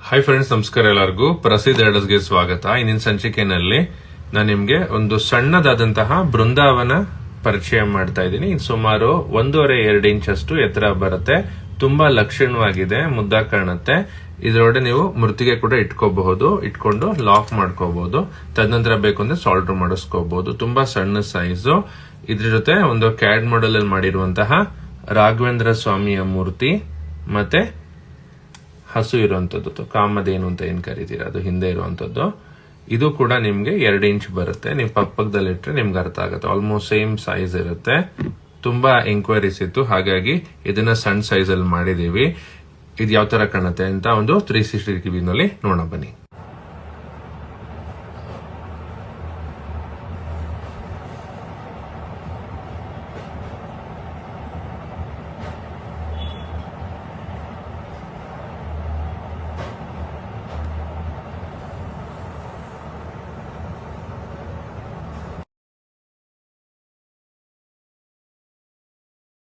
Hi friends, ನಮಸ್ಕಾರ. ಎಲ್ಲರಿಗೂ ಪ್ರಸಿದ್ಧ ಎಡಸ್ಗೆ ಸ್ವಾಗತ. ಇಂದಿನ ಸಂಚಿಕೆಯಲ್ಲಿ ನಾನು ನಿಮ್ಗೆ ಒಂದು ಸಣ್ಣದಾದಂತಹ ಬೃಂದಾವನ ಪರಿಚಯ ಮಾಡ್ತಾ ಇದ್ದೀನಿ. ಇದು ಸುಮಾರು 1.5-2 ಇಂಚ್ ಅಷ್ಟು ಎತ್ತರ ಬರುತ್ತೆ. ತುಂಬಾ ಲಕ್ಷಣವಾಗಿದೆ, ಮುದ್ದಾಗಿ ಕಾಣುತ್ತೆ. ಇದರೊಳಗೆ ನೀವು ಮೃತ್ತಿಗೆ ಕೂಡ ಇಟ್ಕೊಂಡು ಲಾಕ್ ಮಾಡ್ಕೋಬಹುದು. ತದನಂತರ ಬೇಕು ಅಂದ್ರೆ ಸಾಲ್ಡರ್ ಮಾಡಿಸ್ಕೋಬಹುದು. ತುಂಬಾ ಸಣ್ಣ ಸೈಜು. ಇದ್ರ ಜೊತೆ ಒಂದು ಕ್ಯಾಡ್ ಮಾಡೆಲ್ ಅಲ್ಲಿ ಮಾಡಿರುವಂತಹ ರಾಘವೇಂದ್ರ ಸ್ವಾಮಿಯ ಮೂರ್ತಿ ಮತ್ತೆ ಹಸು ಇರುವಂತದ್ದು, ಕಾಮಧೇನು ಅಂತ ಏನ್ ಕರಿತೀರ, ಅದು ಹಿಂದೆ ಇರುವಂತದ್ದು. ಇದು ಕೂಡ ನಿಮ್ಗೆ 2 ಇಂಚ್ ಬರುತ್ತೆ. ನೀವು ಪಕ್ಕದಲ್ಲಿ ಇಟ್ರೆ ನಿಮ್ಗೆ ಅರ್ಥ ಆಗುತ್ತೆ. ಆಲ್ಮೋಸ್ಟ್ ಸೇಮ್ ಸೈಜ್ ಇರುತ್ತೆ. ತುಂಬಾ ಎಂಕ್ವೈರೀಸ್ ಇತ್ತು, ಹಾಗಾಗಿ ಇದನ್ನ ಸಣ್ಣ ಸೈಜ್ ಅಲ್ಲಿ ಮಾಡಿದೀವಿ. ಇದು ಯಾವ ತರ ಕಾಣುತ್ತೆ ಅಂತ ಒಂದು 360 ನಲ್ಲಿ ನೋಡೋಣ ಬನ್ನಿ.